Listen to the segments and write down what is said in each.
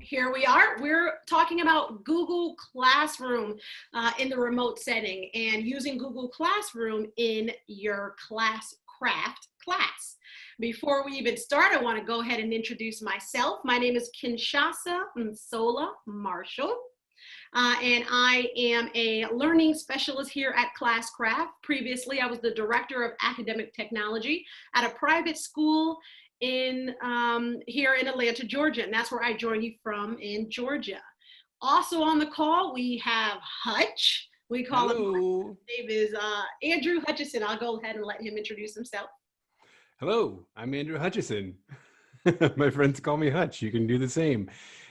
here we are. We're talking about Google Classroom in the remote setting and using Google Classroom in your Classcraft class. Before we even start, I want to go ahead and introduce myself. My name is Kinshasa Nsola Marshall. And I am a learning specialist here at Classcraft. Previously, I was the director of academic technology at a private school in here in Atlanta, Georgia, and that's where I join you from in Georgia. Also on the call, we have Hutch. We call him. His name is Andrew Hutchison. I'll go ahead and let him introduce himself. Hello, I'm Andrew Hutchison. My friends call me Hutch. You can do the same.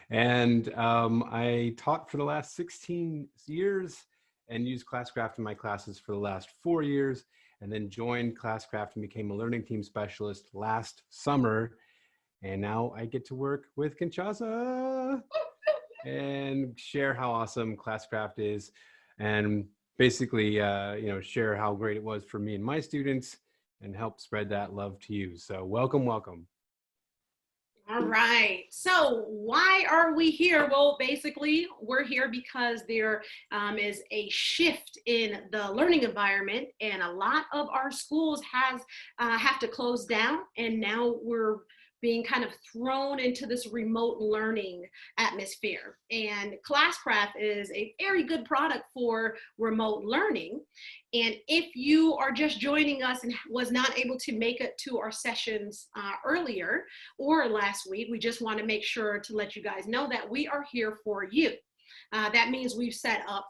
And I taught for the last 16 years and used Classcraft in my classes for the last 4 years, and then joined Classcraft and became a learning team specialist last summer. And now I get to work with Kinshasa and share how awesome Classcraft is, and basically, share how great it was for me and my students, and help spread that love to you. So welcome, welcome. All right, so why are we here? Well, basically, we're here because there is a shift in the learning environment, and a lot of our schools have to close down, and now we're being kind of thrown into this remote learning atmosphere. And Classcraft is a very good product for remote learning. And if you are just joining us and was not able to make it to our sessions earlier or last week, we just want to make sure to let you guys know that we are here for you. That means we've set up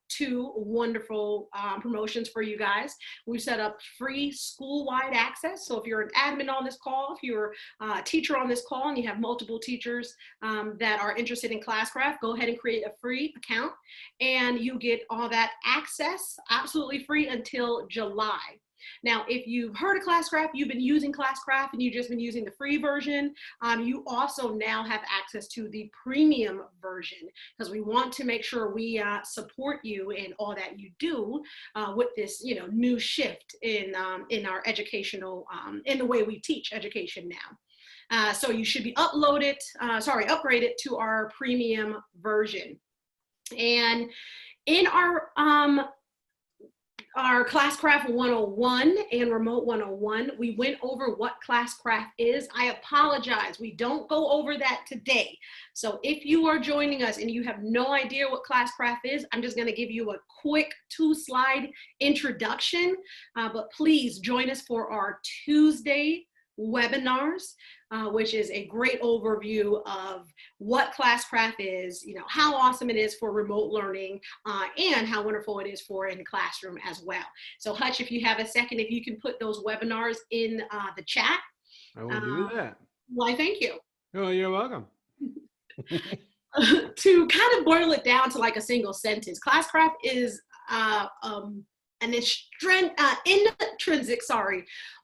two wonderful promotions for you guys. We've set up free school-wide access. So if you're an admin on this call, if you're a teacher on this call and you have multiple teachers that are interested in Classcraft, go ahead and create a free account and you get all that access absolutely free until July. Now, if you've heard of Classcraft, you've been using Classcraft and you've just been using the free version, you also now have access to the premium version, because we want to make sure we support you in all that you do with this, new shift in our educational, in the way we teach education now. So you should be upgraded to our premium version. And in our Classcraft 101 and Remote 101, we went over what Classcraft is. I apologize, we don't go over that today. So if you are joining us and you have no idea what Classcraft is, I'm just gonna give you a quick 2-slide introduction, but please join us for our Tuesday webinars, which is a great overview of what Classcraft is, how awesome it is for remote learning, and how wonderful it is for in the classroom as well. So Hutch, if you have a second, if you can put those webinars in the chat. I will do that. Why, thank you. Oh, you're welcome. To kind of boil it down to like a single sentence, Classcraft is an intrinsic,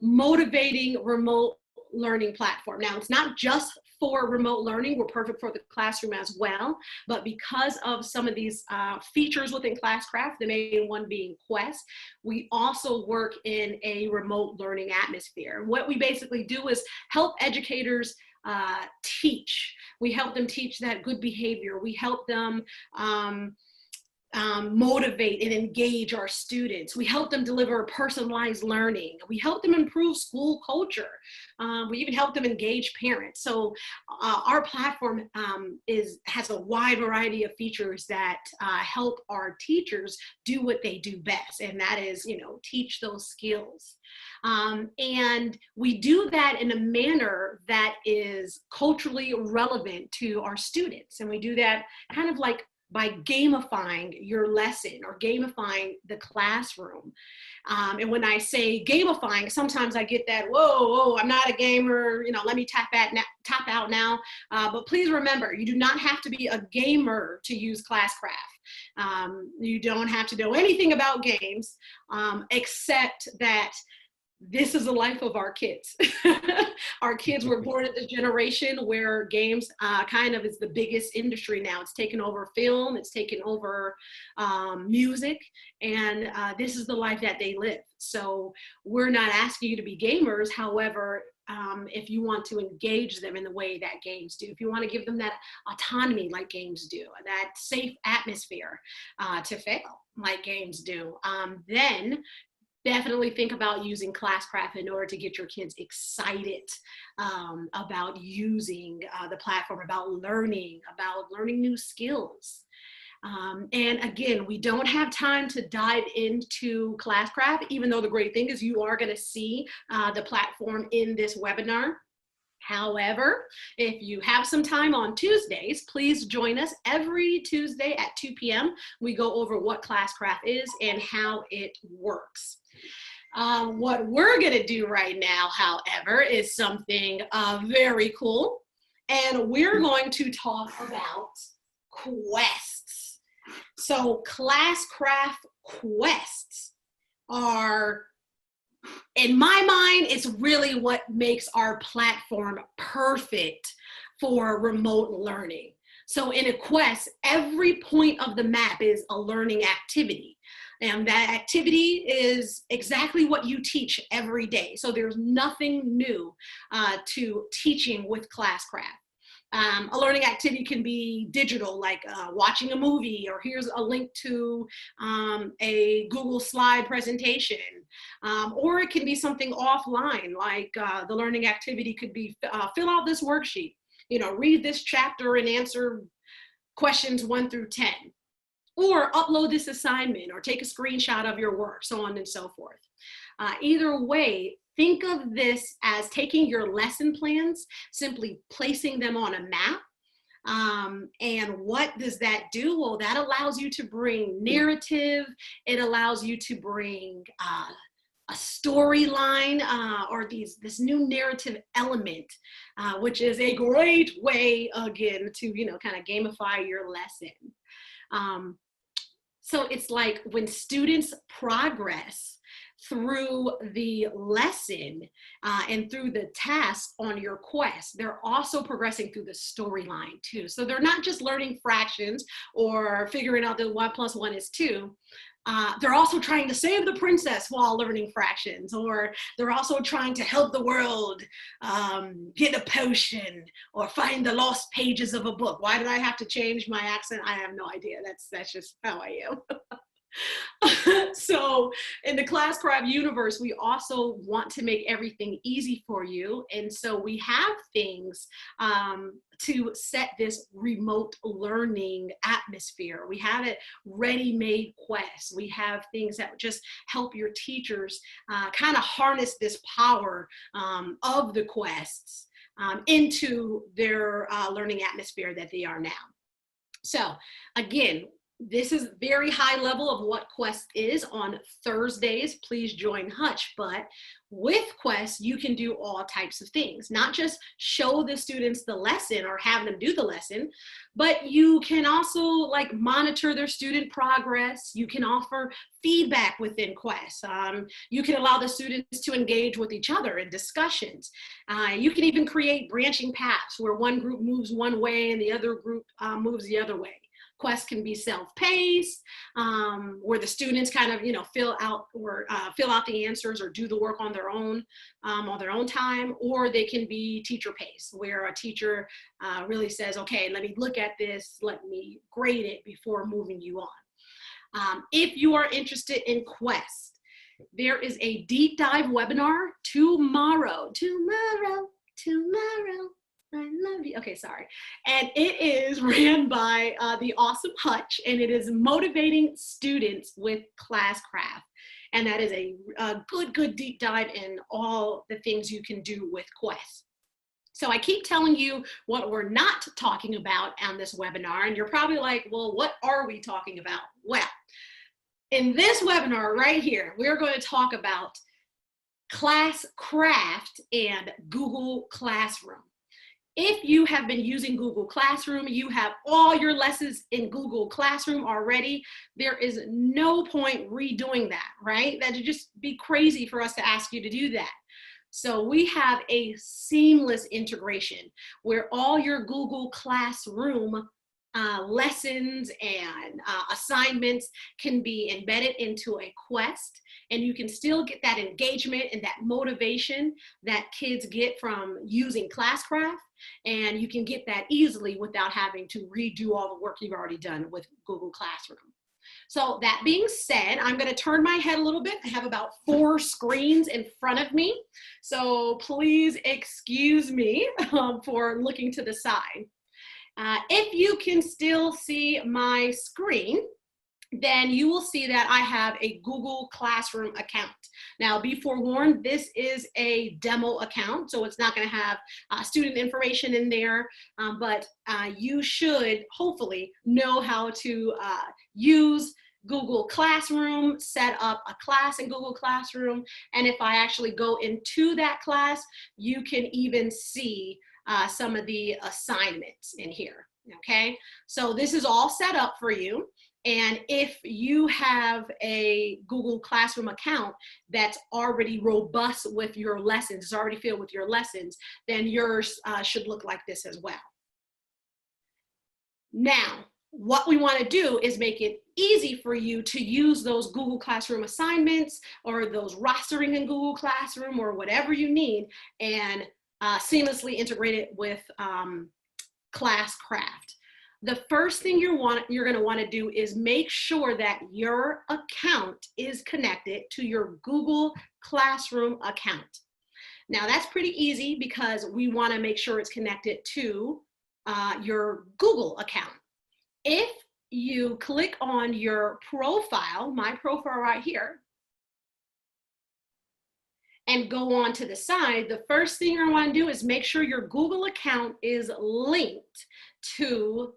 motivating remote learning platform. Now, it's not just for remote learning. We're perfect for the classroom as well. But because of some of these features within Classcraft, the main one being Quest, we also work in a remote learning atmosphere. What we basically do is help educators teach. We help them teach that good behavior. We help them motivate and engage our students. We help them deliver personalized learning. We help them improve school culture. We even help them engage parents. So our platform has a wide variety of features that help our teachers do what they do best, and that is, teach those skills. And we do that in a manner that is culturally relevant to our students. And we do that kind of like by gamifying your lesson or gamifying the classroom. And when I say gamifying, sometimes I get that, whoa, I'm not a gamer, let me tap out now. But please remember, you do not have to be a gamer to use Classcraft. You don't have to know anything about games, except that this is the life of our kids. Our kids were born at this generation where games kind of is the biggest industry now. It's taken over film, it's taken over music, and this is the life that they live. So we're not asking you to be gamers. However, if you want to engage them in the way that games do, if you want to give them that autonomy like games do, that safe atmosphere to fail like games do, then definitely think about using Classcraft in order to get your kids excited about using the platform, about learning new skills. And again, we don't have time to dive into Classcraft, even though the great thing is you are going to see the platform in this webinar. However, if you have some time on Tuesdays, please join us every Tuesday at 2 p.m. We go over what Classcraft is and how it works. What we're going to do right now, however, is something very cool. And we're going to talk about quests. So Classcraft quests are, in my mind, it's really what makes our platform perfect for remote learning. So in a quest, every point of the map is a learning activity. And that activity is exactly what you teach every day. So there's nothing new to teaching with Classcraft. A learning activity can be digital, like watching a movie, or here's a link to a Google slide presentation. Or it can be something offline, like the learning activity could be fill out this worksheet, read this chapter and answer questions 1 through 10. Or upload this assignment, or take a screenshot of your work, so on and so forth. Either way, think of this as taking your lesson plans, simply placing them on a map. And what does that do? Well, that allows you to bring narrative. It allows you to bring a storyline or this new narrative element, which is a great way, again, to kind of gamify your lesson. So it's like when students progress through the lesson and through the task on your quest, they're also progressing through the storyline too. So they're not just learning fractions or figuring out that 1 + 1 is 2. They're also trying to save the princess while learning fractions, or they're also trying to help the world get a potion or find the lost pages of a book. Why did I have to change my accent? I have no idea. That's just how I am. So in the Classcraft universe, we also want to make everything easy for you. And so we have things to set this remote learning atmosphere. We have it ready-made quests. We have things that just help your teachers kind of harness this power of the quests into their learning atmosphere that they are now. So again, this is very high level of what Quest is. On Thursdays, please join Hutch. But with Quest, you can do all types of things, not just show the students the lesson or have them do the lesson, but you can also monitor their student progress. You can offer feedback within Quest. You can allow the students to engage with each other in discussions. You can even create branching paths where one group moves one way and the other group moves the other way. Quest can be self-paced, where the students kind of, fill out the answers or do the work on their own time, or they can be teacher-paced, where a teacher really says, okay, let me look at this, let me grade it before moving you on. If you are interested in Quest, there is a deep dive webinar tomorrow. I love you. Okay, sorry. And it is ran by the awesome Hutch, and it is motivating students with Classcraft. And that is a good deep dive in all the things you can do with Quest. So I keep telling you what we're not talking about on this webinar, and you're probably like, well, what are we talking about? Well, in this webinar right here, we're going to talk about Classcraft and Google Classroom. If you have been using Google Classroom, you have all your lessons in Google Classroom already, there is no point redoing that, right? That would just be crazy for us to ask you to do that. So we have a seamless integration where all your Google Classroom lessons and assignments can be embedded into a quest, and you can still get that engagement and that motivation that kids get from using Classcraft, and you can get that easily without having to redo all the work you've already done with Google Classroom. So that being said, I'm going to turn my head a little bit. I have about 4 screens in front of me, so please excuse me for looking to the side. If you can still see my screen, then you will see that I have a Google Classroom account. Now, be forewarned, this is a demo account, so it's not going to have student information in there, but you should hopefully know how to use Google Classroom, set up a class in Google Classroom, and if I actually go into that class, you can even see some of the assignments in here, okay? So this is all set up for you. And if you have a Google Classroom account that's already robust with your lessons, it's already filled with your lessons, then yours should look like this as well. Now, what we want to do is make it easy for you to use those Google Classroom assignments or those rostering in Google Classroom or whatever you need, and seamlessly integrate it with Classcraft. The first thing you're going to want to do is make sure that your account is connected to your Google Classroom account. Now that's pretty easy because we want to make sure it's connected to your Google account. If you click on your profile, my profile right here, and go on to the side, the first thing you're going to want to do is make sure your Google account is linked to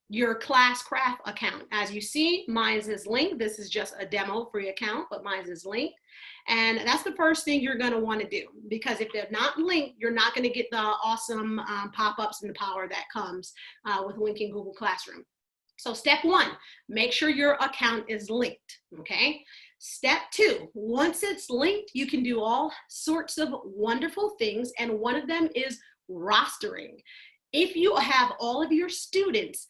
your Classcraft account. As you see, mine is linked. This is just a demo free account, but mine is linked. And that's the first thing you're going to want to do, because if they're not linked, you're not going to get the awesome pop-ups and the power that comes with linking Google Classroom. So step 1, make sure your account is linked, okay? Step 2, once it's linked, you can do all sorts of wonderful things, and one of them is rostering. If you have all of your students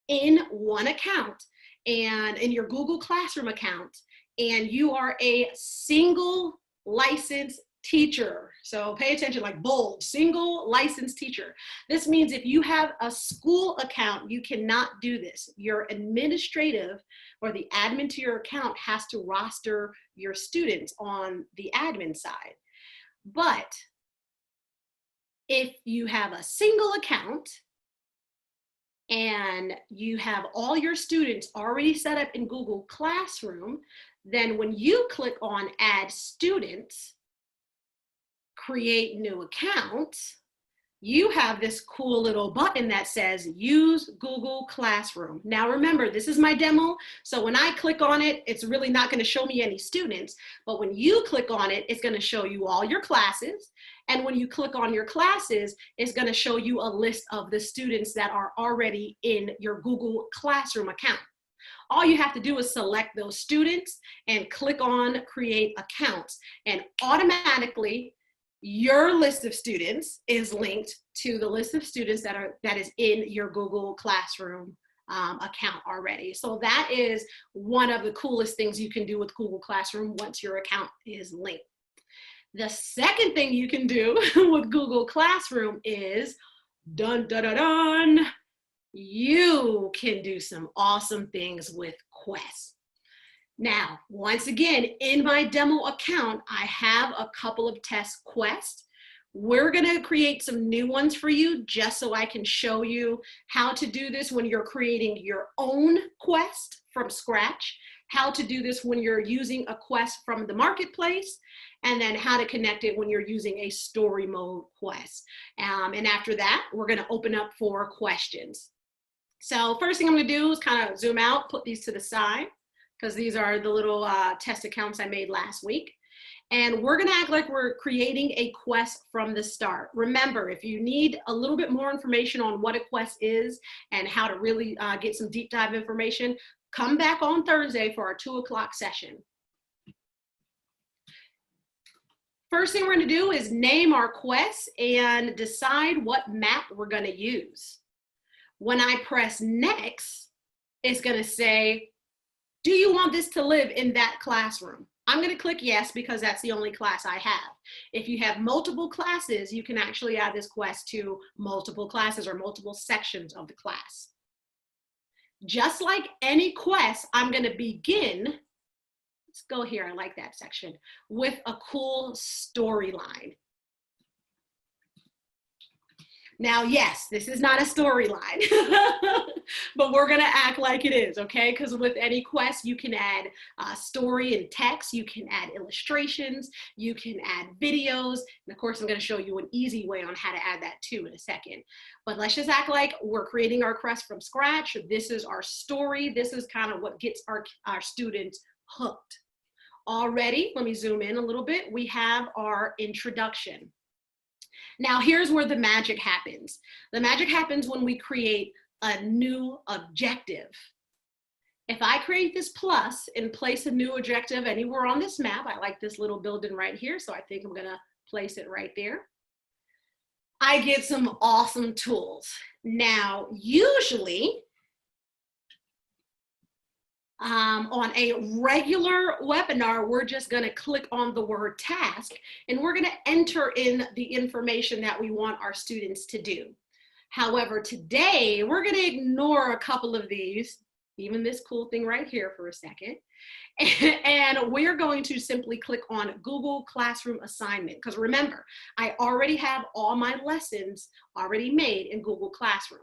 in one account and in your Google Classroom account, and you are a single licensed teacher, so pay attention, like bold, single licensed teacher. This means if you have a school account, you cannot do this. Your administrative or the admin to your account has to roster your students on the admin side. But if you have a single account and you have all your students already set up in Google Classroom, then when you click on Add Students, Create New Account, you have this cool little button that says Use Google Classroom. Now remember, this is my demo, so when I click on it, it's really not going to show me any students, but when you click on it, it's going to show you all your classes, and when you click on your classes, it's going to show you a list of the students that are already in your Google Classroom account. All you have to do is select those students and click on Create Accounts, and automatically your list of students is linked to the list of students that is in your Google Classroom account already. So that is one of the coolest things you can do with Google Classroom once your account is linked. The second thing you can do with Google Classroom is, dun, dun, dun, dun, you can do some awesome things with quests. Now, once again, in my demo account, I have a couple of test quests. We're gonna create some new ones for you just so I can show you how to do this when you're creating your own quest from scratch, how to do this when you're using a quest from the marketplace, and then how to connect it when you're using a story mode quest. And after that, we're gonna open up for questions. So first thing I'm gonna do is kind of zoom out, put these to the side, because these are the little test accounts I made last week. And we're gonna act like we're creating a quest from the start. Remember, if you need a little bit more information on what a quest is and how to really get some deep dive information, come back on Thursday for our 2 o'clock session. First thing we're gonna do is name our quest and decide what map we're gonna use. When I press next, it's gonna say, do you want this to live in that classroom? I'm gonna click yes because that's the only class I have. If you have multiple classes, you can actually add this quest to multiple classes or multiple sections of the class. Just like any quest, I'm gonna begin, let's go here, I like that section, with a cool storyline. Now, yes, this is not a storyline, but we're gonna act like it is, okay? Because with any quest, you can add story and text, you can add illustrations, you can add videos, and of course, I'm gonna show you an easy way on how to add that too in a second. But let's just act like we're creating our quest from scratch. This is our story. This is kind of what gets our students hooked. Already, let me zoom in a little bit, we have our introduction. Now, here's where the magic happens. The magic happens when we create a new objective. If I create this plus and place a new objective anywhere on this map, I like this little building right here, so I think I'm gonna place it right there. I get some awesome tools. Now, usually, on a regular webinar, we're just gonna click on the word task and we're gonna enter in the information that we want our students to do. However, today, we're gonna ignore a couple of these, even this cool thing right here for a second, and we're going to simply click on Google Classroom Assignment, because remember, I already have all my lessons already made in Google Classroom.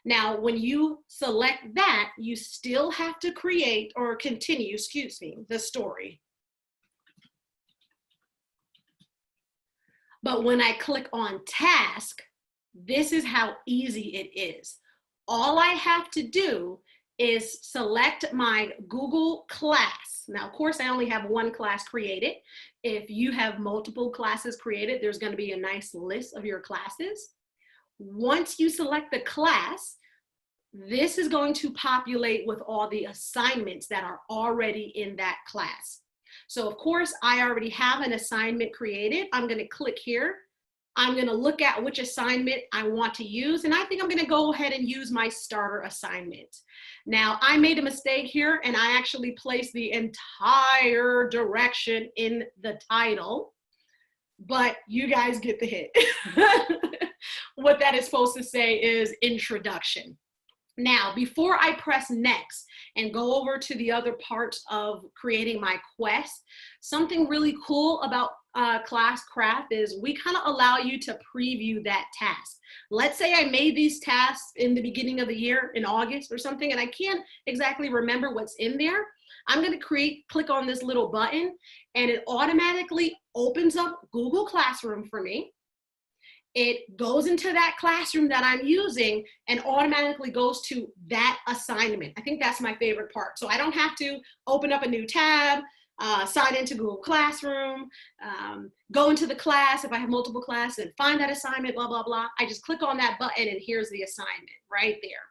Now, when you select that, you still have to create or continue, the story. But when I click on task, this is how easy it is. All I have to do is select my Google class. Now, of course, I only have one class created. If you have multiple classes created, there's going to be a nice list of your classes. Once you select the class, this is going to populate with all the assignments that are already in that class. So of course, I already have an assignment created. I'm going to click here. I'm going to look at which assignment I want to use, and I think I'm going to go ahead and use my starter assignment. Now, I made a mistake here, and I actually placed the entire direction in the title, but you guys get the hint. What that is supposed to say is introduction. Now, before I press next and go over to the other parts of creating my quest, something really cool about Classcraft is we kind of allow you to preview that task. Let's say I made these tasks in the beginning of the year in August or something, and I can't exactly remember what's in there. I'm going to click on this little button, and it automatically opens up Google Classroom for me. It goes into that classroom that I'm using and automatically goes to that assignment. I think that's my favorite part. So I don't have to open up a new tab, sign into Google Classroom, go into the class if I have multiple classes and find that assignment, blah, blah, blah. I just click on that button and here's the assignment right there.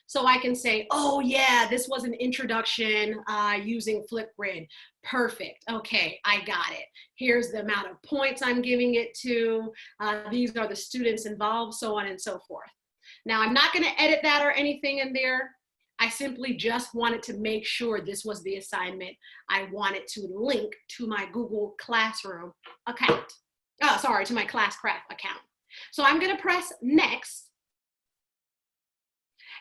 So I can say, oh yeah, this was an introduction using Flipgrid. Perfect, okay, I got it. Here's the amount of points I'm giving it to. These are the students involved, so on and so forth. Now I'm not gonna edit that or anything in there. I simply just wanted to make sure this was the assignment. I wanted to link to my Google Classroom account. Oh, sorry, to my Classcraft account. So I'm gonna press next.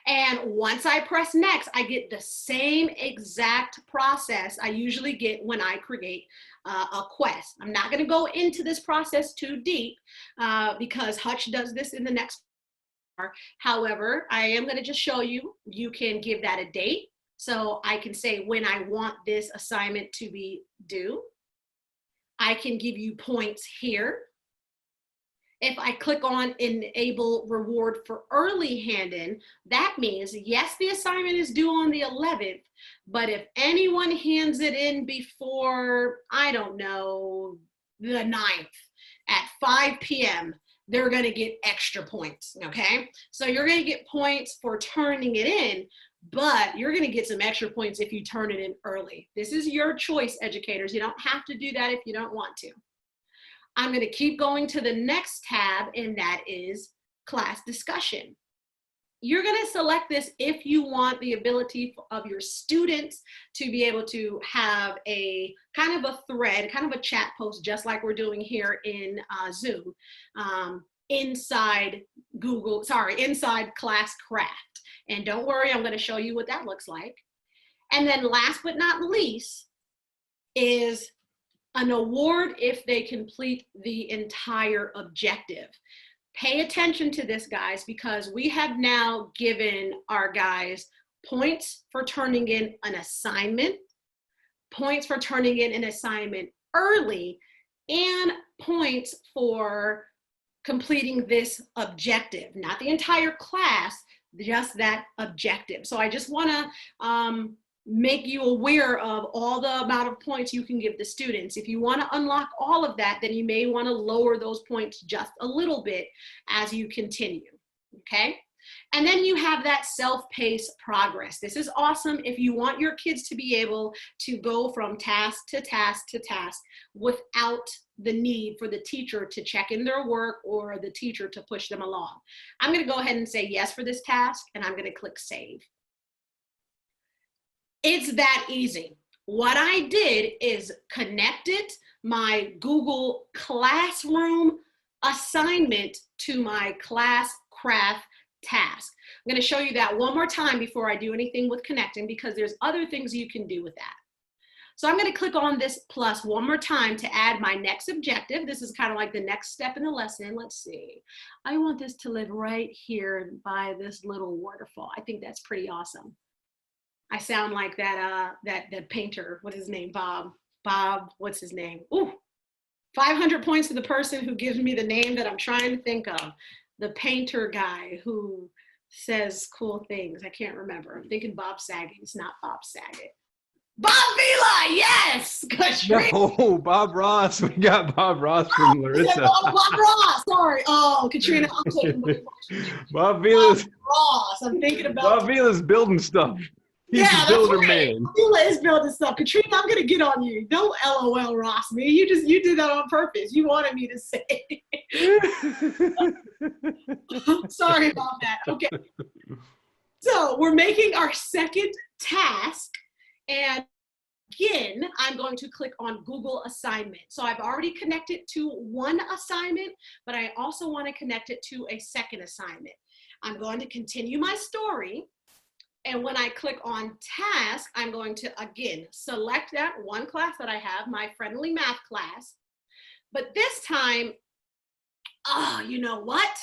And once I press next, I get the same exact process I usually get when I create a quest. I'm not gonna go into this process too deep because Hutch does this in the next part. However, I am gonna just show you, you can give that a date. So I can say when I want this assignment to be due. I can give you points here. If I click on enable reward for early hand-in, that means, yes, the assignment is due on the 11th, but if anyone hands it in before, I don't know, the 9th at 5 p.m., they're gonna get extra points, okay? So you're gonna get points for turning it in, but you're gonna get some extra points if you turn it in early. This is your choice, educators. You don't have to do that if you don't want to. I'm going to keep going to the next tab, and that is class discussion. you're going to select this if you want the ability of your students to be able to have a kind of a thread, kind of a chat post, just like we're doing here in Zoom, inside inside Classcraft. And don't worry, I'm going to show you what that looks like. And then last but not least is an award if they complete the entire objective. Pay attention to this, guys, because we have now given our guys points for turning in an assignment, points for turning in an assignment early, and points for completing this objective. Not the entire class, just that objective. So I just want to make you aware of all the amount of points you can give the students. If you want to unlock all of that, then you may want to lower those points just a little bit as you continue, okay? And then you have that self-paced progress. This is awesome if you want your kids to be able to go from task to task to task without the need for the teacher to check in their work or the teacher to push them along. I'm going to go ahead and say yes for this task, and I'm going to click save. It's that easy. What I did is connected my Google Classroom assignment to my Classcraft task. I'm going to show you that one more time before I do anything with connecting, because there's other things you can do with that. So I'm going to click on this plus one more time to add my next objective. This is kind of like the next step in the lesson. Let's see. I want this to live right here by this little waterfall. I think that's pretty awesome. I sound like that painter. What is his name? Bob, what's his name? Ooh, 500 points to the person who gives me the name that I'm trying to think of. The painter guy who says cool things. I can't remember. I'm thinking Bob Saget. It's not Bob Saget. Bob Vila, yes! No, Bob Ross. We got Bob Ross from Larissa. Bob Ross, sorry. Oh, Katrina, I'm taking Bob Vila's Ross. I'm thinking about Bob Vila's building stuff. He's the builder man. Vila is building stuff. Katrina, I'm gonna get on you. Don't LOL Ross me. You did that on purpose. You wanted me to say. Sorry about that. Okay. So we're making our second task. And again, I'm going to click on Google Assignment. So I've already connected to one assignment, but I also want to connect it to a second assignment. I'm going to continue my story. And when I click on task, I'm going to, again, select that one class that I have, my friendly math class. But this time, you know what?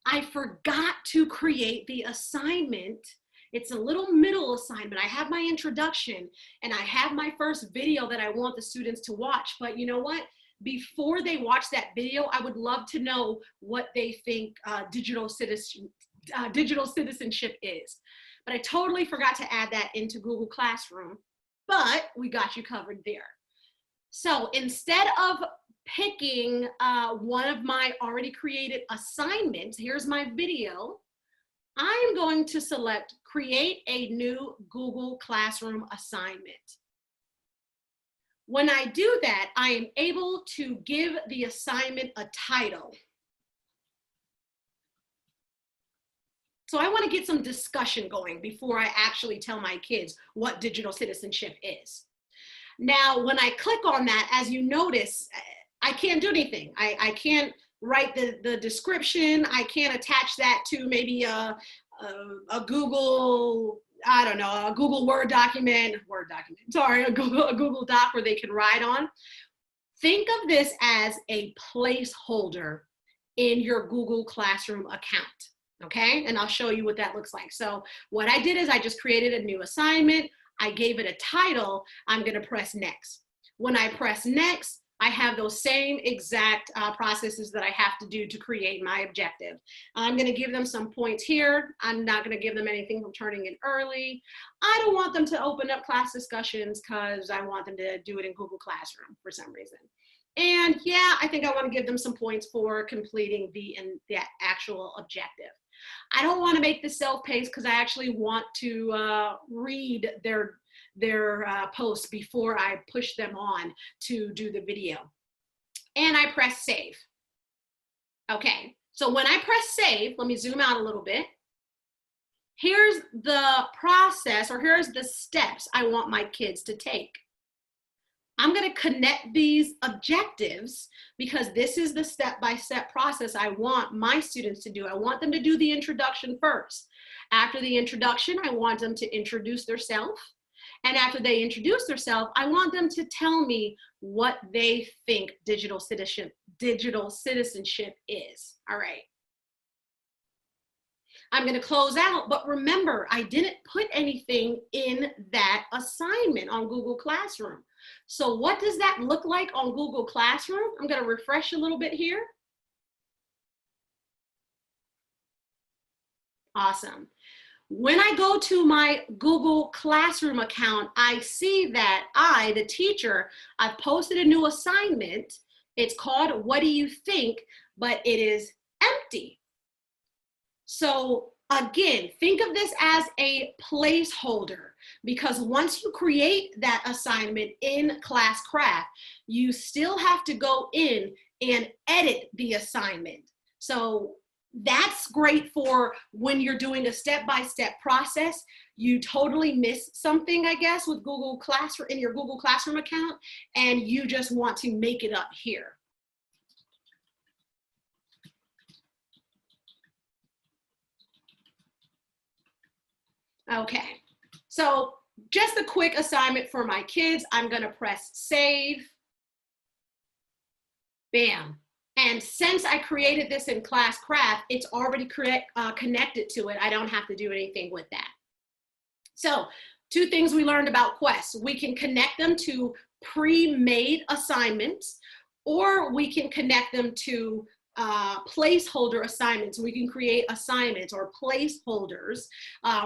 I forgot to create the assignment. It's a little middle assignment. I have my introduction and I have my first video that I want the students to watch. But you know what? Before they watch that video, I would love to know what they think digital citizenship is. But I totally forgot to add that into Google Classroom, but we got you covered there. So instead of picking one of my already created assignments, here's my video. I'm going to select create a new Google Classroom assignment. When I do that, I am able to give the assignment a title. So I want to get some discussion going before I actually tell my kids what digital citizenship is. Now, when I click on that, as you notice, I can't do anything. I can't write the description. I can't attach that to maybe a Google, I don't know, a Google Word document, sorry, a Google Doc where they can write on. Think of this as a placeholder in your Google Classroom account. Okay, and I'll show you what that looks like. So what I did is I just created a new assignment. I gave it a title. I'm gonna press next. When I press next, I have those same exact processes that I have to do to create my objective. I'm gonna give them some points here. I'm not gonna give them anything from turning in early. I don't want them to open up class discussions because I want them to do it in Google Classroom for some reason. And yeah, I think I wanna give them some points for completing the actual objective. I don't want to make this self-paced because I actually want to read their posts before I push them on to do the video. And I press save. Okay, so when I press save, let me zoom out a little bit. here's the process, or here's the steps I want my kids to take. I'm going to connect these objectives because this is the step-by-step process I want my students to do. I want them to do the introduction first. After the introduction, I want them to introduce themselves. And after they introduce themselves, I want them to tell me what they think digital citizenship is. All right. I'm going to close out, but remember, I didn't put anything in that assignment on Google Classroom. So what does that look like on Google Classroom? I'm going to refresh a little bit here. Awesome. When I go to my Google Classroom account, I see that I, the teacher, I've posted a new assignment. It's called What Do You Think? But it is empty. So again, think of this as a placeholder, because once you create that assignment in Classcraft, you still have to go in and edit the assignment. So that's great for when you're doing a step-by-step process. You totally miss something, I guess, with Google Classroom in your Google Classroom account, and you just want to make it up here. Okay, so just a quick assignment for my kids. I'm gonna press save. Bam. And since I created this in Classcraft, it's already connected to it. I don't have to do anything with that. So 2 things we learned about quests. We can connect them to pre-made assignments, or we can connect them to placeholder assignments. We can create assignments or placeholders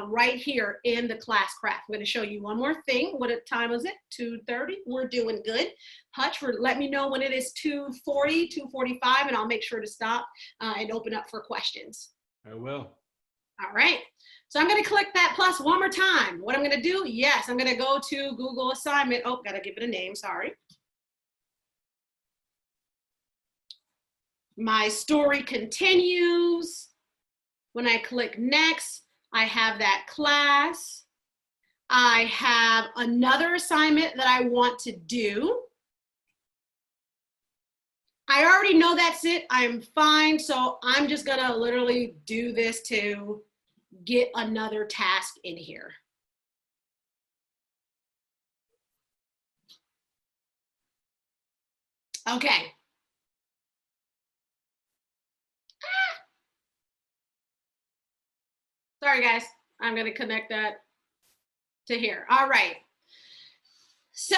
right here in the Classcraft. I'm going to show you one more thing. What time is it? 2:30. We're doing good. Hutch, let me know when it is 2:40, 2:45, and I'll make sure to stop and open up for questions. I will. All right. So I'm going to click that plus one more time. What I'm going to do, yes, I'm going to go to Google Assignment. Oh, got to give it a name. Sorry. My story continues. When I click next, I have that class. I have another assignment that I want to do. I already know that's it. I'm fine. So I'm just going to literally do this to get another task in here. Okay. Sorry, guys. I'm going to connect that to here. All right. So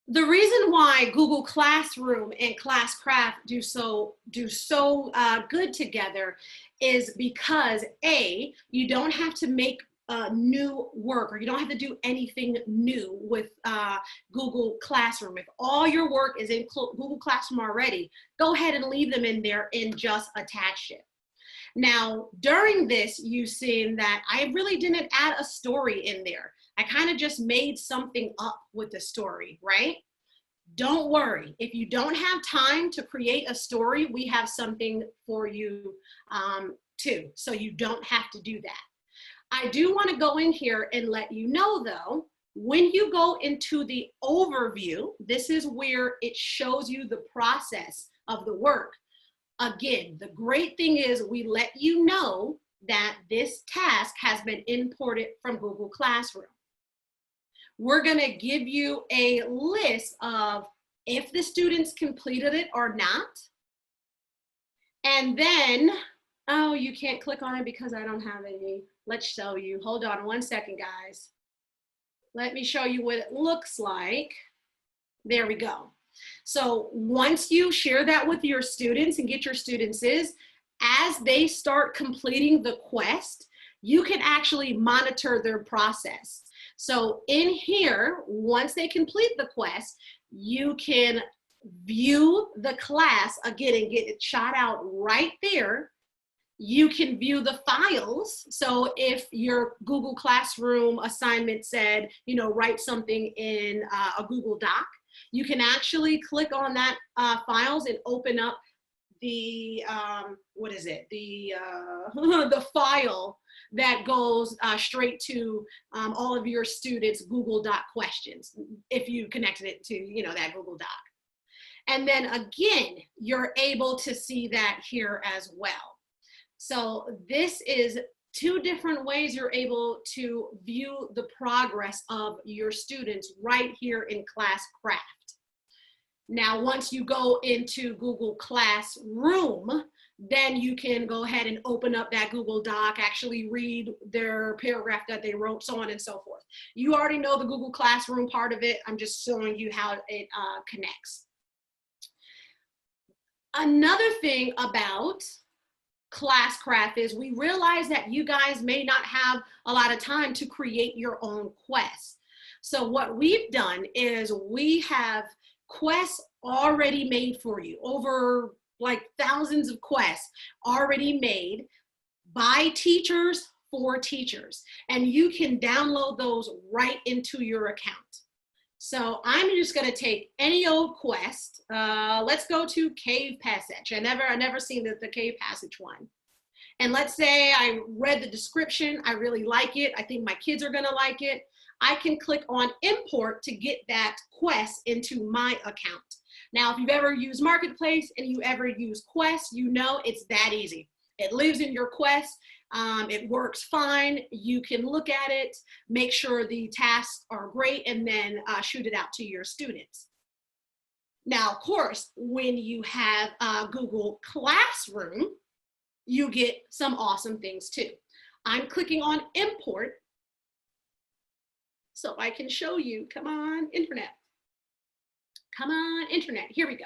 the reason why Google Classroom and Classcraft do so good together is because A, you don't have to make new work, or you don't have to do anything new with Google Classroom. If all your work is in Google Classroom already, go ahead and leave them in there and just attach it. Now, during this, you've seen that I really didn't add a story in there. I kind of just made something up with the story, right? Don't worry. If you don't have time to create a story, we have something for you too. So you don't have to do that. I do want to go in here and let you know, though, when you go into the overview, this is where it shows you the process of the work. Again, the great thing is we let you know that this task has been imported from Google Classroom. We're going to give you a list of if the students completed it or not. And then, oh, you can't click on it because I don't have any. Let's show you. Hold on one second, guys. Let me show you what it looks like. There we go. So once you share that with your students and get your students as they start completing the quest, you can actually monitor their process. So in here, once they complete the quest, you can view the class again and get it shot out right there. You can view the files. So if your Google Classroom assignment said, you know, write something in a Google Doc, you can actually click on that files and open up the, what is it? The file that goes straight to all of your students' Google Doc questions, if you connected it to, you know, that Google Doc. And then again, you're able to see that here as well. So this is 2 different ways you're able to view the progress of your students right here in Classcraft. Now, once you go into Google Classroom, then you can go ahead and open up that Google Doc, actually read their paragraph that they wrote, so on and so forth. You already know the Google Classroom part of it. I'm just showing you how it connects. Another thing about Classcraft is we realize that you guys may not have a lot of time to create your own quests. So what we've done is we have quests already made for you, over like thousands of quests already made by teachers for teachers, and you can download those right into your account. So I'm just going to take any old quest. Let's go to Cave Passage. I never seen the Cave Passage one. And let's say I read the description. I really like it. I think my kids are going to like it. I can click on import to get that quest into my account. Now, if you've ever used Marketplace and you ever use Quest, you know it's that easy. It lives in your Quest. It works fine. You can look at it, make sure the tasks are great, and then shoot it out to your students. Now, of course, when you have Google Classroom, you get some awesome things too. I'm clicking on import so I can show you. Come on, internet. Come on, internet. Here we go.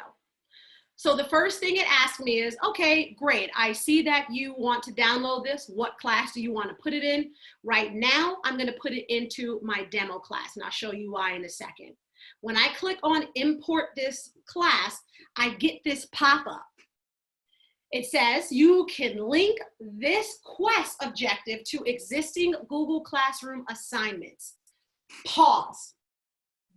So the first thing it asks me is, okay, great. I see that you want to download this. What class do you want to put it in? Right now, I'm going to put it into my demo class, and I'll show you why in a second. When I click on import this class, I get this pop-up. It says you can link this quest objective to existing Google Classroom assignments. Pause.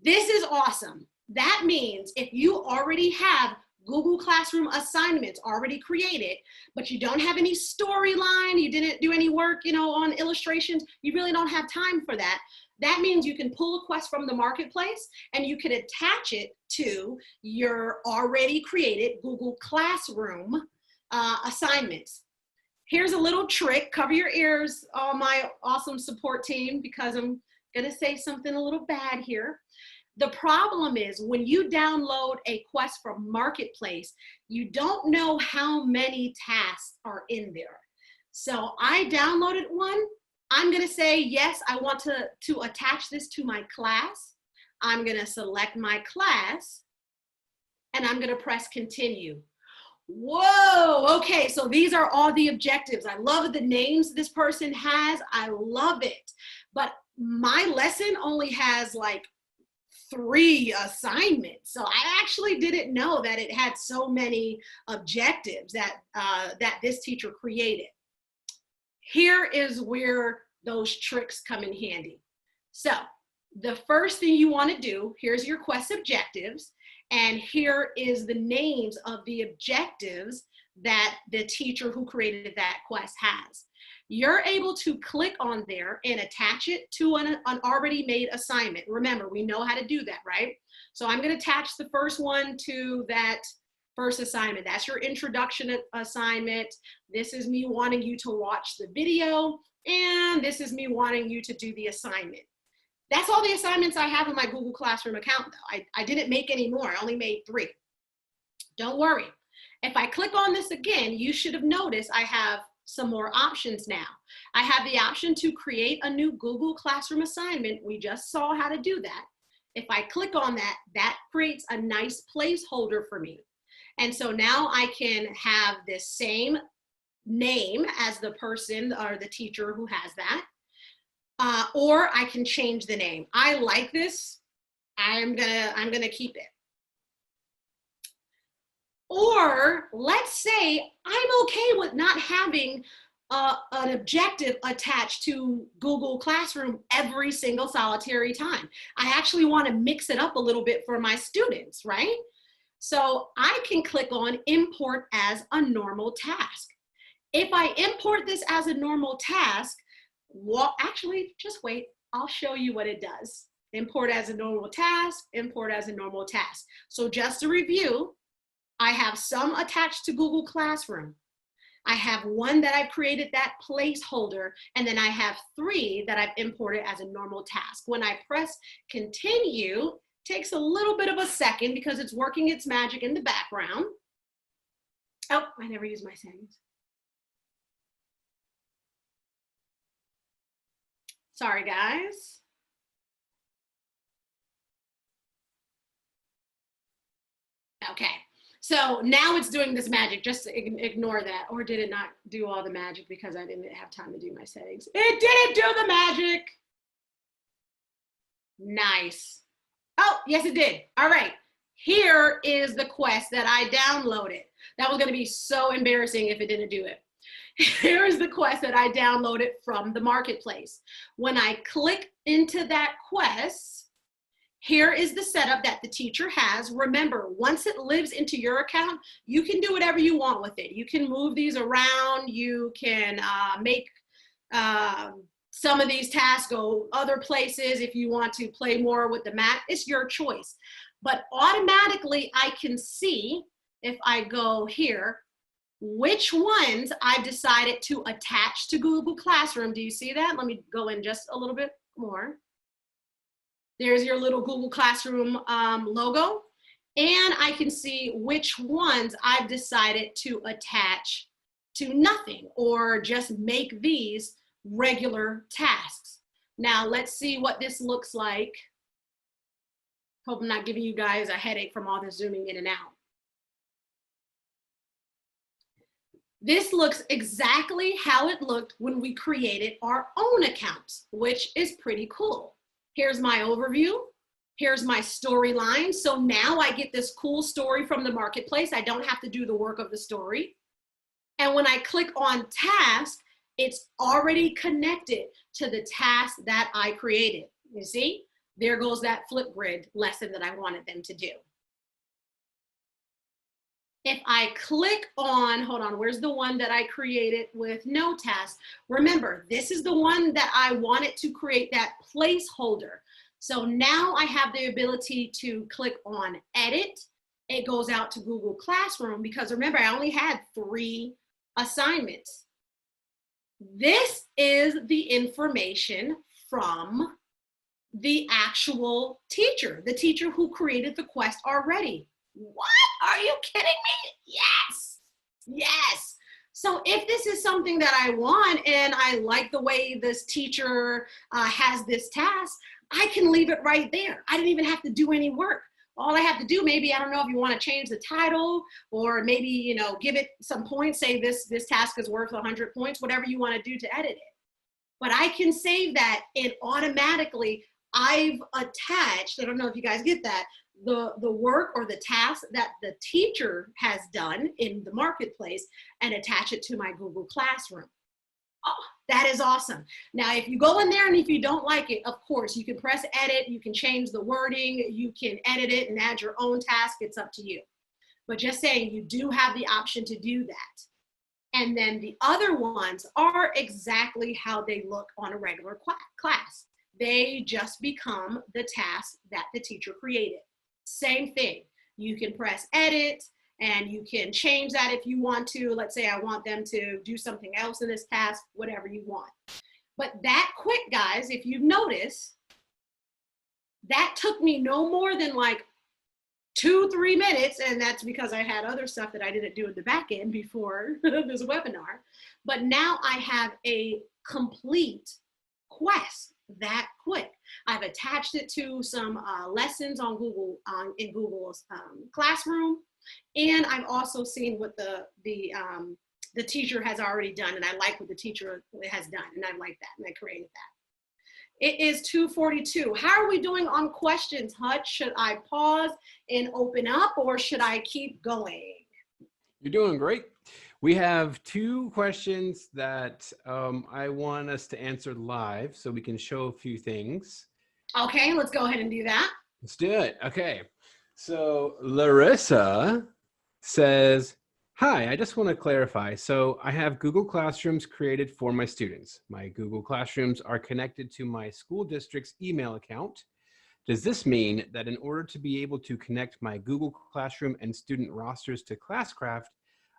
This is awesome. That means if you already have Google Classroom assignments already created, but you don't have any storyline, you didn't do any work, you know, on illustrations, you really don't have time for that. That means you can pull a quest from the marketplace and you can attach it to your already created Google Classroom assignments. Here's a little trick. Cover your ears, all my awesome support team, because I'm gonna say something a little bad here. The problem is when you download a quest from Marketplace, you don't know how many tasks are in there. So I downloaded one. I'm gonna say, yes, I want to attach this to my class. I'm gonna select my class and I'm gonna press continue. Whoa, okay, so these are all the objectives. I love the names this person has. I love it. But my lesson only has like 3 assignments. So I actually didn't know that it had so many objectives that, that this teacher created. Here is where those tricks come in handy. So the first thing you want to do, here's your quest objectives, and here is the names of the objectives that the teacher who created that quest has. You're able to click on there and attach it to an already made assignment. Remember, we know how to do that, right? So I'm going to attach the first one to that first assignment. That's your introduction assignment. This is me wanting you to watch the video, and this is me wanting you to do the assignment. That's all the assignments I have in my Google Classroom account, though. I didn't make any more. I only made 3. Don't worry. If I click on this again, you should have noticed I have some more options now. I have the option to create a new Google Classroom assignment. We just saw how to do that. If I click on that, that creates a nice placeholder for me. And so now I can have the same name as the person or the teacher who has that. Or I can change the name. I like this. I'm gonna keep it. Or let's say I'm okay with not having an objective attached to Google Classroom every single solitary time. I actually want to mix it up a little bit for my students, right? So I can click on import as a normal task. If I import this as a normal task, Actually, just wait. I'll show you what it does. Import as a normal task, import as a normal task. So just to review, I have some attached to Google Classroom. I have one that I've created that placeholder, and then I have 3 that I've imported as a normal task. When I press continue, takes a little bit of a second because it's working its magic in the background. Oh, I never use my settings. Sorry, guys. Okay, so now it's doing this magic. Just ignore that. Or did it not do all the magic because I didn't have time to do my settings? It didn't do the magic. Nice. Oh, yes, it did. All right. Here is the quest that I downloaded. That was going to be so embarrassing if it didn't do it. Here is the quest that I downloaded from the marketplace. When I click into that quest, here is the setup that the teacher has. Remember, once it lives into your account, you can do whatever you want with it. You can move these around. You can make some of these tasks go other places. If you want to play more with the map, it's your choice. But automatically, I can see, if I go here, which ones I've decided to attach to Google Classroom. Do you see that? Let me go in just a little bit more. There's your little Google Classroom logo. And I can see which ones I've decided to attach to nothing or just make these regular tasks. Now let's see what this looks like. Hope I'm not giving you guys a headache from all the zooming in and out. This looks exactly how it looked when we created our own accounts, which is pretty cool. Here's my overview. Here's my storyline. So now I get this cool story from the marketplace. I don't have to do the work of the story. And when I click on task, it's already connected to the task that I created. You see, there goes that Flipgrid lesson that I wanted them to do. If I click on, hold on, where's the one that I created with no task? Remember, this is the one that I wanted to create that placeholder. So now I have the ability to click on edit. It goes out to Google Classroom because remember, I only had 3 assignments. This is the information from the actual teacher, the teacher who created the quest already. What? Are you kidding me? Yes. Yes. So if this is something that I want and I like the way this teacher has this task, I can leave it right there. I didn't even have to do any work. All I have to do, maybe, I don't know if you want to change the title or maybe, you know, give it some points, say this task is worth 100 points, whatever you want to do to edit it. But I can save that and automatically I've attached, I don't know if you guys get that, the work or the task that the teacher has done in the marketplace and attach it to my Google Classroom. Oh, that is awesome. Now, if you go in there and if you don't like it, of course, you can press edit, you can change the wording, you can edit it and add your own task, it's up to you. But just saying, you do have the option to do that. And then the other ones are exactly how they look on a regular class. They just become the task that the teacher created. Same thing. You can press edit and you can change that if you want to. Let's say I want them to do something else in this task, whatever you want. But that quick, guys, if you notice, that took me no more than like 2-3 minutes, and that's because I had other stuff that I didn't do in the back end before this webinar. But now I have a complete quest that quick. I've attached it to some lessons on Google, in Google's Classroom, and I've also seen what the teacher has already done, and I like what the teacher has done, and I like that, and I created that. It is 2:42. How are we doing on questions, Hutch? Should I pause and open up, or should I keep going? You're doing great. We have 2 questions that I want us to answer live so we can show a few things. Okay, let's go ahead and do that. Let's do it. Okay. So Larissa says, Hi, I just want to clarify. So I have Google Classrooms created for my students. My Google Classrooms are connected to my school district's email account. Does this mean that in order to be able to connect my Google Classroom and student rosters to Classcraft,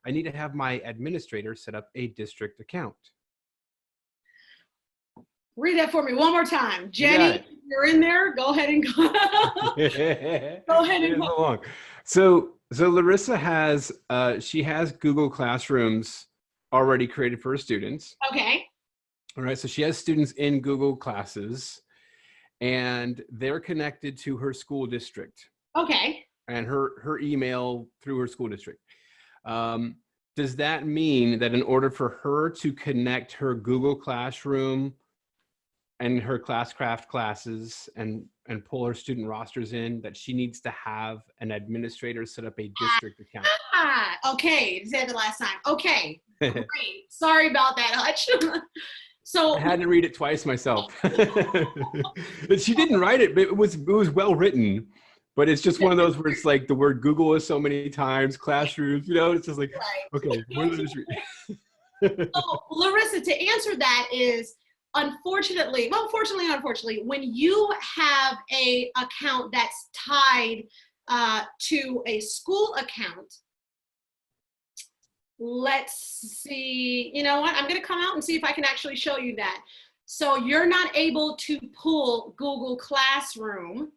I need to have my administrator set up a district account? Read that for me one more time. You got Jenny, you're in there. Go ahead and go. it. Go ahead It and is go. long. So Larissa has she has Google Classrooms already created for her students. Okay. All right, so she has students in Google Classes, and they're connected to her school district Okay. and her email through her school district. Does that mean that in order for her to connect her Google Classroom and her Classcraft classes and pull her student rosters in, that she needs to have an administrator set up a district account? Okay. You said the last time. Okay. Great. Sorry about that, Hutch. So I had to read it twice myself. She didn't write it, but it was well written. But it's just one of those where it's like the word Google is so many times, classrooms, it's just like, right. okay, what did I just read? So, Larissa, to answer that is, unfortunately, when you have a account that's tied to a school account, let's see, you know what? I'm going to come out and see if I can actually show you that. So you're not able to pull Google Classroom.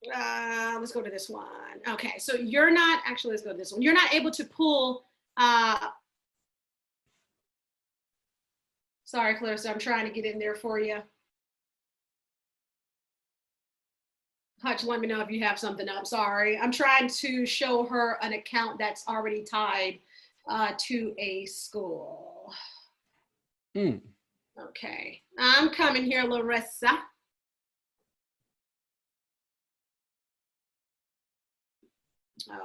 Let's go to this one. Okay, so you're not, actually, let's go to this one. You're not able to pull, sorry, Clarissa, I'm trying to get in there for you. Hutch, let me know if you have something up. Sorry. I'm trying to show her an account that's already tied to a school. Okay. I'm coming here, Larissa.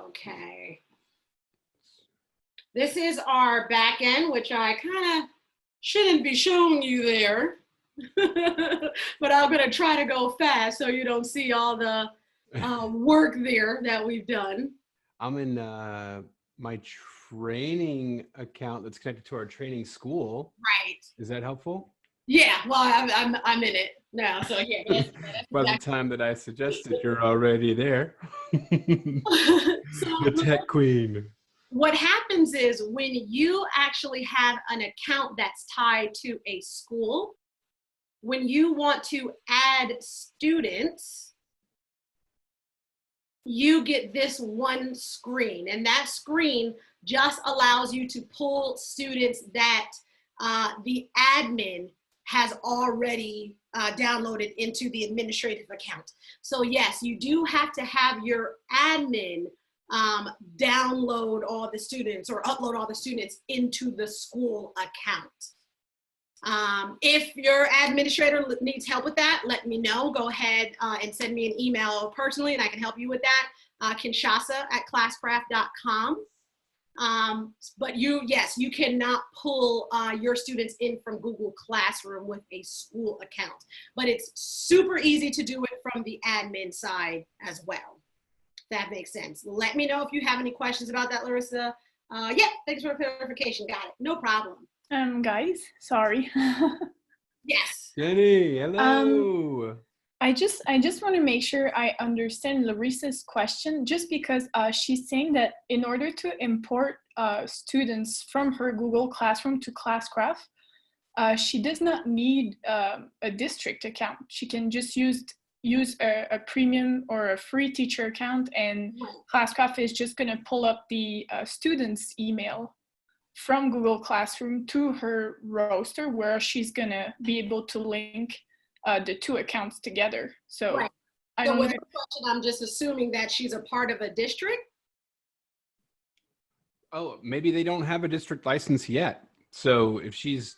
Okay. This is our back end, which I kind of shouldn't be showing you there. But I'm going to try to go fast so you don't see all the work there that we've done. I'm in my training account that's connected to our training school. Right. Is that helpful? Yeah, well, I'm in it now, so yeah. That's By the time that I suggested, you're already there. The tech queen. What happens is when you actually have an account that's tied to a school, when you want to add students, you get this one screen, and that screen just allows you to pull students that the admin has already downloaded into the administrative account. So yes, you do have to have your admin download all the students or upload all the students into the school account. If your administrator needs help with that, let me know. Go ahead and send me an email personally and I can help you with that. Kinshasa@classcraft.com. But yes, you cannot pull your students in from Google Classroom with a school account, but it's super easy to do it from the admin side as well. If that makes sense. Let me know if you have any questions about that, Larissa. Yeah, thanks for the clarification. Got it. No problem. Guys, sorry. Yes. Jenny, hello. I just want to make sure I understand Larissa's question, just because she's saying that in order to import students from her Google Classroom to Classcraft, she does not need a district account. She can just use a premium or a free teacher account, and Classcraft is just going to pull up the student's email from Google Classroom to her roster, where she's going to be able to link the two accounts together. So, right. So with the question, I'm just assuming that she's a part of a district. Oh, maybe they don't have a district license yet. So if she's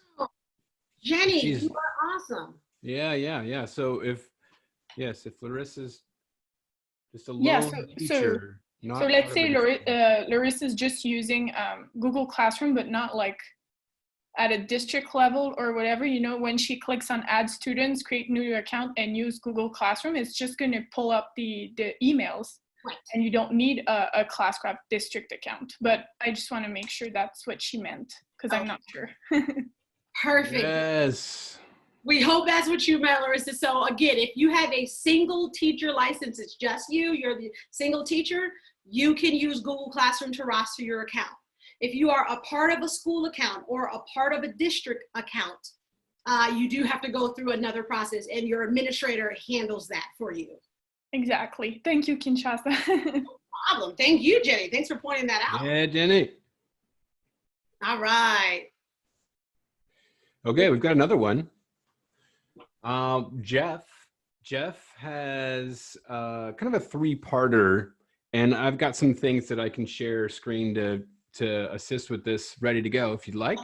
Jenny, you are awesome. Yeah. So if Larissa's just a lone teacher. So let's say Larissa's just using Google Classroom, but not like at a district level or whatever, when she clicks on add students, create new account and use Google Classroom, it's just going to pull up the emails Right. and you don't need a Classcraft district account. But I just want to make sure that's what she meant, because I'm not sure. Perfect. Yes. We hope that's what you meant, Larissa. So again, if you have a single teacher license, it's just you, you're the single teacher, you can use Google Classroom to roster your account. If you are a part of a school account or a part of a district account, you do have to go through another process, and your administrator handles that for you. Exactly. Thank you, Kinshasa. No problem. Thank you, Jenny. Thanks for pointing that out. Yeah, Jenny. All right. Okay, we've got another one. Jeff has kind of a three-parter, and I've got some things that I can share screen to assist with this, ready to go if you'd like.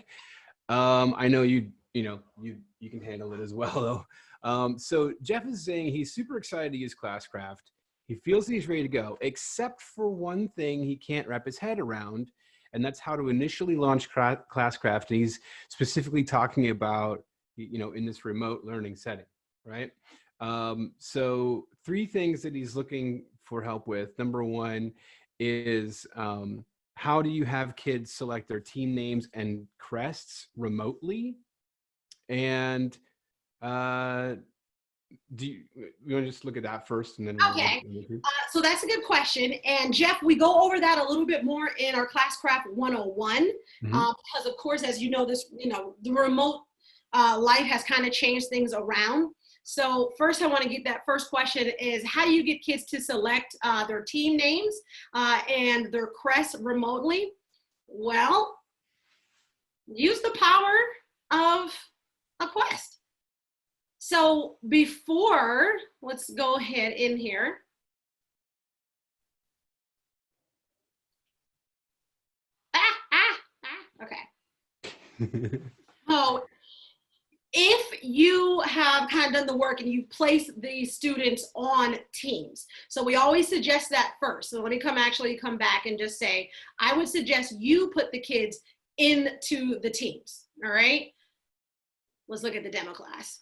I know you can handle it as well though. So Jeff is saying he's super excited to use Classcraft. He feels he's ready to go, except for one thing he can't wrap his head around, and that's how to initially launch Classcraft. And he's specifically talking about, in this remote learning setting, right? So 3 things that he's looking for help with. Number 1 is how do you have kids select their team names and crests remotely? And do you want to just look at that first, and then Okay. So that's a good question. And Jeff, we go over that a little bit more in our Classcraft 101, because of course, as you know, the remote life has kind of changed things around. So first, I want to get that first question is, how do you get kids to select their team names and their crests remotely? Well, use the power of a quest. So before, let's go ahead in here. Okay. So if you have kind of done the work and you place the students on teams, so we always suggest that first. So let me come back and just say, I would suggest you put the kids into the teams, all right? Let's look at the demo class.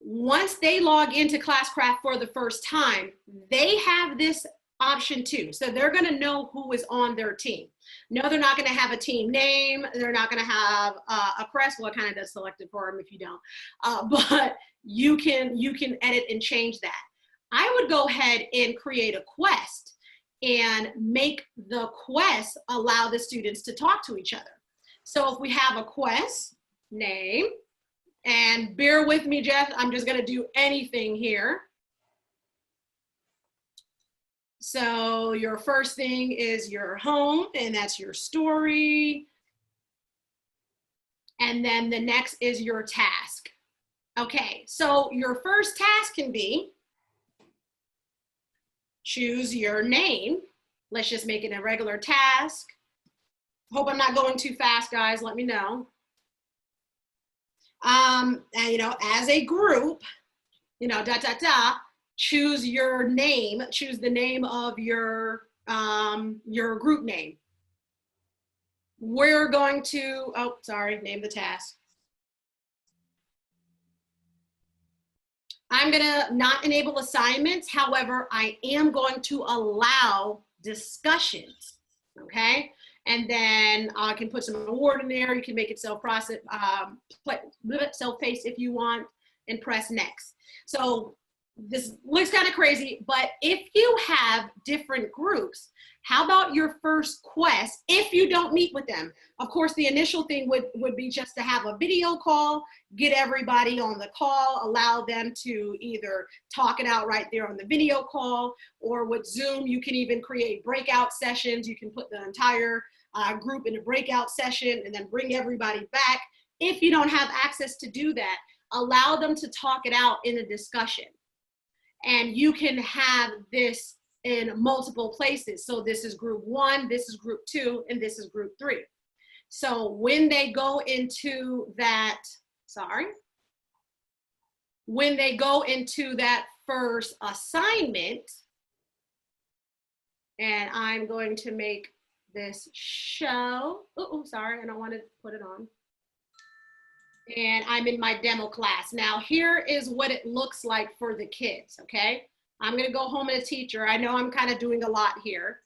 Once they log into Classcraft for the first time, they have this option too. So they're gonna know who is on their team. No, they're not gonna have a team name. They're not gonna have a crest. Well, it kind of does select it for them if you don't. But you can edit and change that. I would go ahead and create a quest and make the quest allow the students to talk to each other. So if we have a quest name, and bear with me, Jeff, I'm just gonna do anything here. So your first thing is your home, and that's your story. And then the next is your task. Okay, so your first task can be choose your name. Let's just make it a regular task. Hope I'm not going too fast, guys, let me know. And, as a group, choose your name, choose the name of your group name. We're going to, name the task. I'm gonna not enable assignments. However, I am going to allow discussions, okay? And then I can put some award in there. You can make it self-paced if you want, and press next. So this looks kind of crazy, but if you have different groups, how about your first quest if you don't meet with them? Of course, the initial thing would be just to have a video call, get everybody on the call, allow them to either talk it out right there on the video call, or with Zoom, you can even create breakout sessions. You can put the entire group in a breakout session and then bring everybody back. If you don't have access to do that, allow them to talk it out in a discussion. And you can have this in multiple places. So this is group 1, this is group 2, and this is group 3. So when they go into that, when they go into that first assignment, and I'm going to make this show, I don't want to put it on. And I'm in my demo class. Now here is what it looks like for the kids, okay? I'm going to go home as a teacher. I know I'm kind of doing a lot here,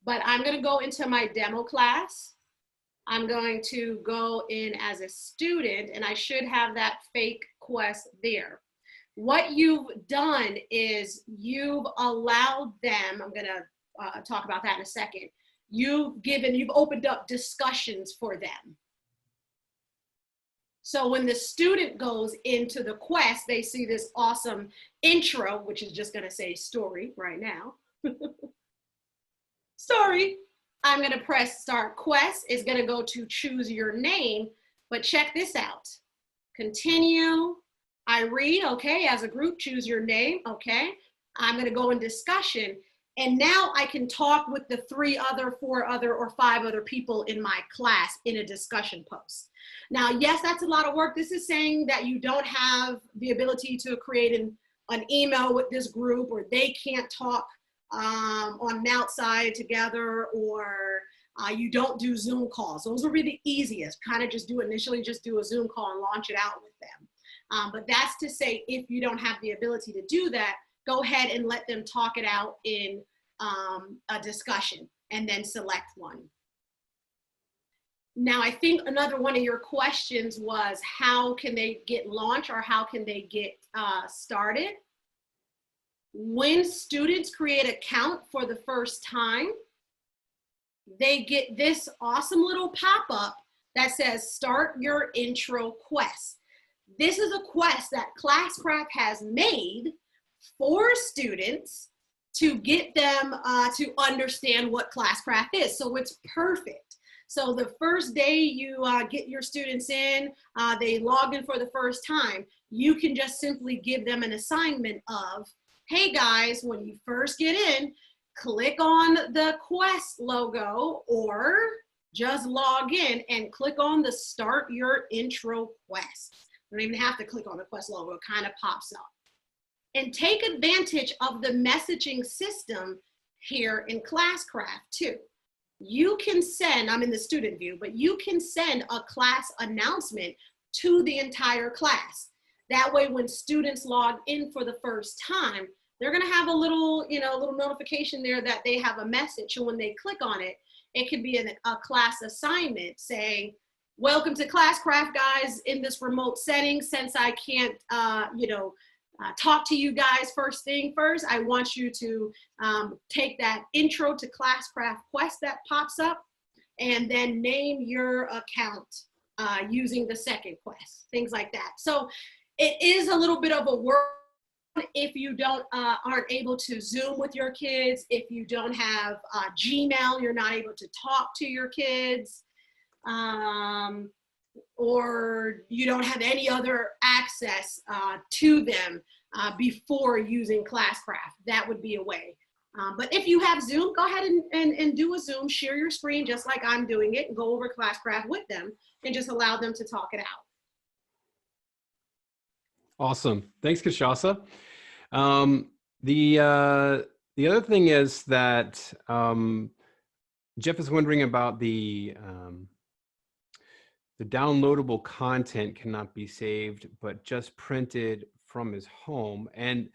but I'm going to go into my demo class. I'm going to go in as a student, and I should have that fake quest there. What you've done is you've allowed them, I'm going to talk about that in a second. You've opened up discussions for them. So when the student goes into the quest, they see this awesome intro, which is just going to say story right now. Story. I'm going to press start quest. It's going to go to choose your name, but check this out. Continue. I read, okay, as a group, choose your name, okay. I'm going to go in discussion, and now I can talk with the 3 other, 4 other, or 5 other people in my class in a discussion post. Now, yes, that's a lot of work. This is saying that you don't have the ability to create an email with this group, or they can't talk on an outside together, or you don't do Zoom calls. Those will be the easiest. Kind of just initially do a Zoom call and launch it out with them. But that's to say, if you don't have the ability to do that, go ahead and let them talk it out in a discussion and then select one. Now, I think another one of your questions was how can they get launched, or how can they get started? When students create an account for the first time, they get this awesome little pop-up that says start your intro quest. This is a quest that Classcraft has made for students to get them to understand what Classcraft is. So it's perfect. So the first day you get your students in, they log in for the first time, you can just simply give them an assignment of, hey guys, when you first get in, click on the quest logo, or just log in and click on the start your intro quest. You don't even have to click on the quest logo, it kind of pops up. And take advantage of the messaging system here in Classcraft too. You can send, I'm in the student view, but you can send a class announcement to the entire class. That way, when students log in for the first time, they're gonna have a little, little notification there that they have a message. And when they click on it, it could be a class assignment saying, welcome to Classcraft, guys, in this remote setting. Since I can't, talk to you guys first thing first, I want you to take that intro to Classcraft quest that pops up and then name your account using the second quest, things like that. So it is a little bit of a work if you aren't able to Zoom with your kids, if you don't have Gmail, you're not able to talk to your kids, or you don't have any other access to them before using Classcraft. That would be a way. But if you have Zoom, go ahead and do a Zoom, share your screen just like I'm doing it, and go over Classcraft with them and just allow them to talk it out. Awesome. Thanks, Kashasa. The other thing is that Jeff is wondering about the downloadable content cannot be saved, but just printed from his home. And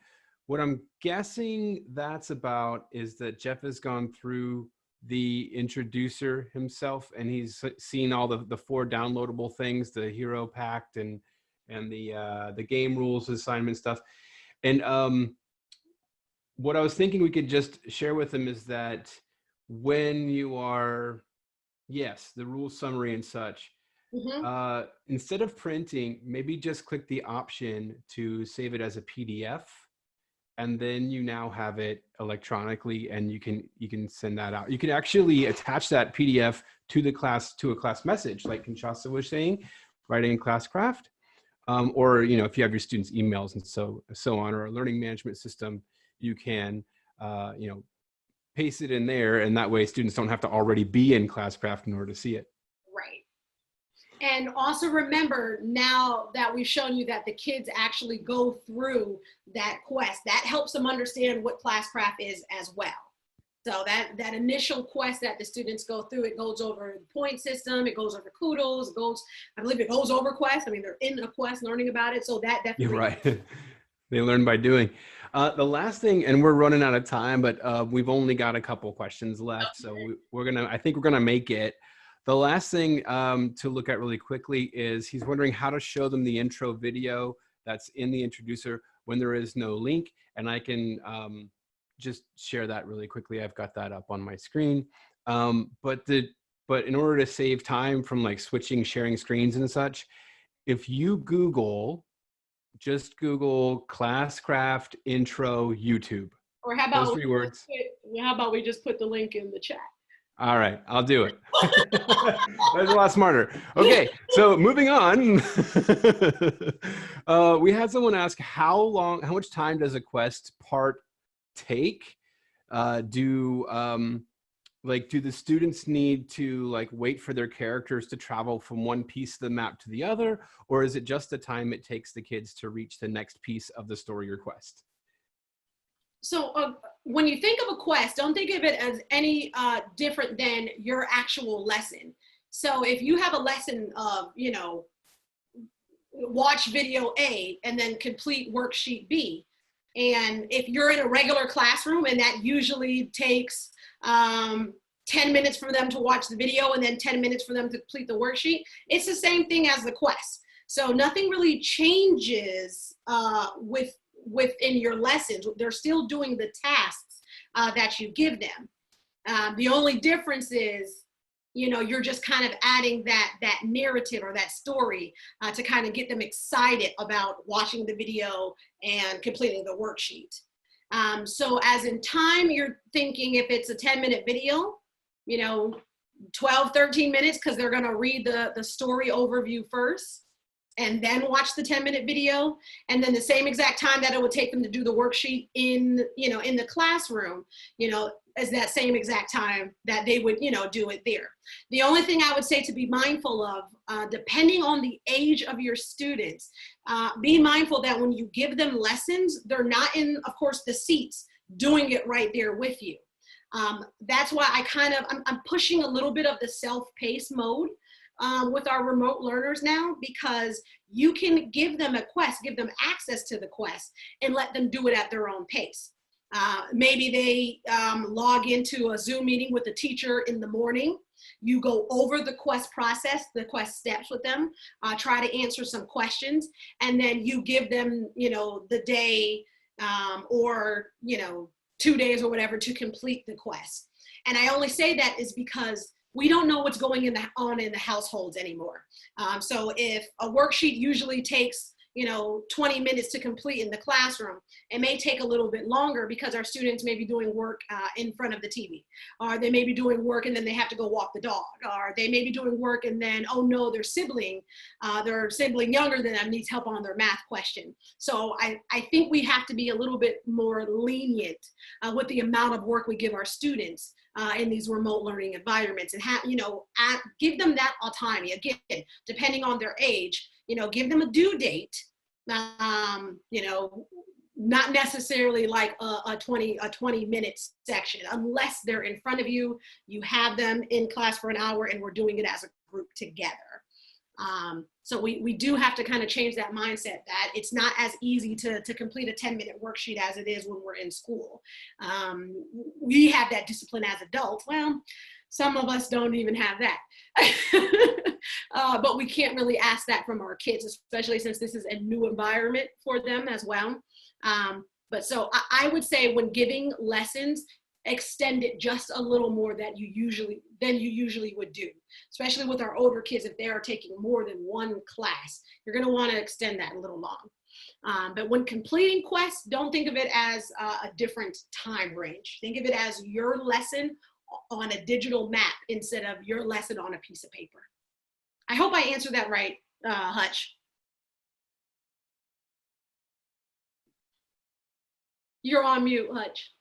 what I'm guessing that's about is that Jeff has gone through the introducer himself, and he's seen all the 4 downloadable things, the hero pact and the game rules assignment stuff. And what I was thinking we could just share with him is that when you are, yes, the rule summary and such, instead of printing, maybe just click the option to save it as a PDF, and then you now have it electronically, and you can send that out. You can actually attach that PDF to the class, to a class message, like Kinshasa was saying, writing in Classcraft. Or, if you have your students' emails and so on, or a learning management system, you can, paste it in there, and that way students don't have to already be in Classcraft in order to see it. Right. And also remember, now that we've shown you that the kids actually go through that quest, that helps them understand what Classcraft is as well. So that initial quest that the students go through, it goes over the point system, it goes over kudos, I believe it goes over quest. I mean, they're in a quest learning about it. So that definitely. You're right. They learn by doing. The last thing, and we're running out of time, but we've only got a couple questions left, so I think we're gonna make it. The last thing to look at really quickly is he's wondering how to show them the intro video that's in the introducer when there is no link, and I can just share that really quickly. I've got that up on my screen. But in order to save time from like switching, sharing screens and such, if you just Google Classcraft intro YouTube. Or how Those about 3 words. how about we just put the link in the chat? All right, I'll do it. That's a lot smarter. Okay, so moving on. We had someone ask how much time does a quest part take? Do the students need to like wait for their characters to travel from one piece of the map to the other, or is it just the time it takes the kids to reach the next piece of the story or quest? So when you think of a quest, don't think of it as any different than your actual lesson. So if you have a lesson of, watch video A and then complete worksheet B, and if you're in a regular classroom and that usually takes 10 minutes for them to watch the video and then 10 minutes for them to complete the worksheet, it's the same thing as the quest. So nothing really changes within your lessons. They're still doing the tasks that you give them. The only difference is, you're just kind of adding that narrative or that story to kind of get them excited about watching the video and completing the worksheet. So as in time, you're thinking if it's a 10-minute video, 12, 13 minutes, because they're going to read the story overview first and then watch the 10-minute video. And then the same exact time that it would take them to do the worksheet in the classroom, is that same exact time that they would, do it there. The only thing I would say to be mindful of, depending on the age of your students, be mindful that when you give them lessons, they're not in, of course, the seats doing it right there with you. That's why I'm pushing a little bit of the self-paced mode with our remote learners now, because you can give them a quest, give them access to the quest, and let them do it at their own pace. Maybe they log into a Zoom meeting with the teacher in the morning. You go over the quest process, the quest steps with them, try to answer some questions, and then you give them, the day or, 2 days or whatever to complete the quest. And I only say that is because we don't know what's going on in the households anymore. So if a worksheet usually takes 20 minutes to complete in the classroom, it may take a little bit longer because our students may be doing work in front of the TV, or they may be doing work and then they have to go walk the dog, or they may be doing work and then, oh no, their sibling younger than them needs help on their math question. So I think we have to be a little bit more lenient with the amount of work we give our students in these remote learning environments, and give them that autonomy. Again, depending on their age, give them a due date, not necessarily like a 20-minute section, unless they're in front of you, you have them in class for an hour and we're doing it as a group together. So we do have to kind of change that mindset that it's not as easy to complete a 10-minute worksheet as it is when we're in school. We have that discipline as adults. Well, some of us don't even have that. But we can't really ask that from our kids, especially since this is a new environment for them as well. But so I would say when giving lessons, extend it just a little more than you usually would do, especially with our older kids. If they are taking more than one class, you're going to want to extend that a little long. But when completing quests, don't think of it as a different time range. Think of it as your lesson on a digital map instead of your lesson on a piece of paper. I hope I answered that right, Hutch. You're on mute, Hutch.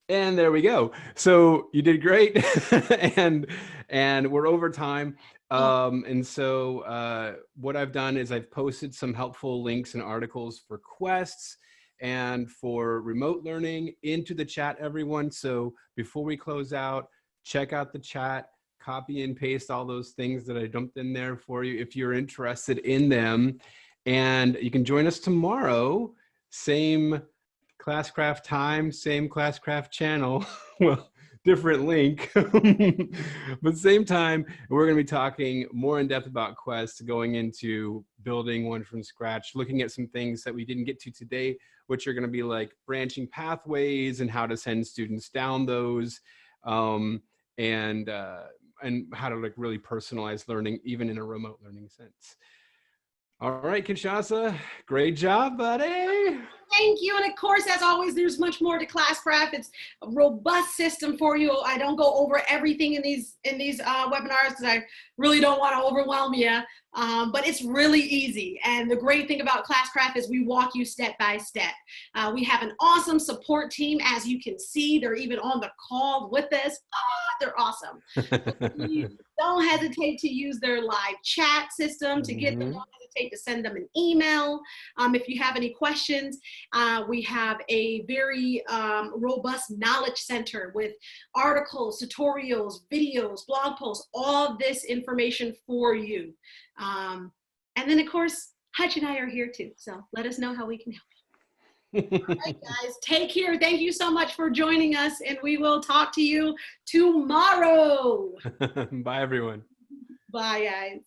And there we go. So you did great. and we're over time. And so what I've done is I've posted some helpful links and articles for quests and for remote learning into the chat, everyone. So before we close out, check out the chat, copy and paste all those things that I dumped in there for you if you're interested in them. And you can join us tomorrow, same Classcraft time, same Classcraft channel. Well, different link, but same time. We're going to be talking more in depth about Quest, going into building one from scratch, looking at some things that we didn't get to today, which are going to be like branching pathways and how to send students down those, and how to like really personalize learning, even in a remote learning sense. All right, Kinshasa, great job, buddy. Thank you. And of course, as always, there's much more to Classcraft. It's a robust system for you. I don't go over everything in these webinars because I really don't want to overwhelm you. But it's really easy. And the great thing about Classcraft is we walk you step by step. We have an awesome support team. As you can see, they're even on the call with us. They're awesome. Please don't hesitate to use their live chat system to get them. Don't hesitate to send them an email. If you have any questions, we have a very robust knowledge center with articles, tutorials, videos, blog posts, all of this information for you. And then, of course, Hutch and I are here too. So let us know how we can help. All right, guys, take care. Thank you so much for joining us, and we will talk to you tomorrow. Bye, everyone. Bye, guys.